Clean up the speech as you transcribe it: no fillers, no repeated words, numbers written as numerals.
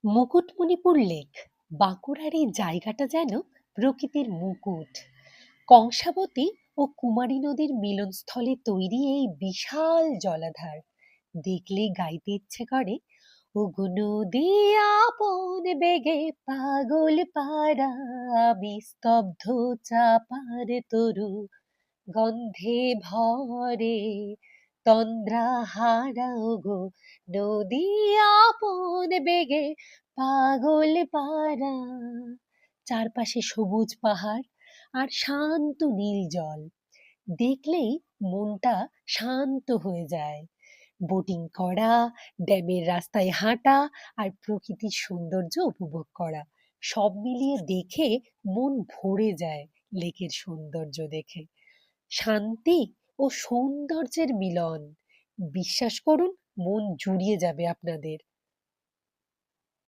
Mukutmanipur lake, বাঁকুড়ার এই জায়গাটা যেন প্রকৃতির মুকুট। কংসাবতী ও কুমারী নদীর মিলনস্থলে তৈরি এই বিশাল জলাধার দেখলেই গাইতে ইচ্ছে করে, ওগো নদী আপন বেগে পাগল পারা, আমি স্তব্ধ চাপার তরু গন্ধে ভরে তন্দ্রা হারা, ওগো নদী আপন বেগে পাগল পারা। চারপাশে সবুজ পাহাড় আর শান্ত নীল জল দেখলেই মনটা শান্ত হয়ে যায়। বোটিং করা, ড্যামের রাস্তায় হাঁটা আর প্রকৃতির সৌন্দর্য উপভোগ করা, সব মিলিয়ে দেখে মন ভরে যায়। লেকের সৌন্দর্য দেখে শান্তি ও সৌন্দর্যের মিলন, বিশ্বাস করুন, মন জুড়িয়ে যাবে আপনাদের।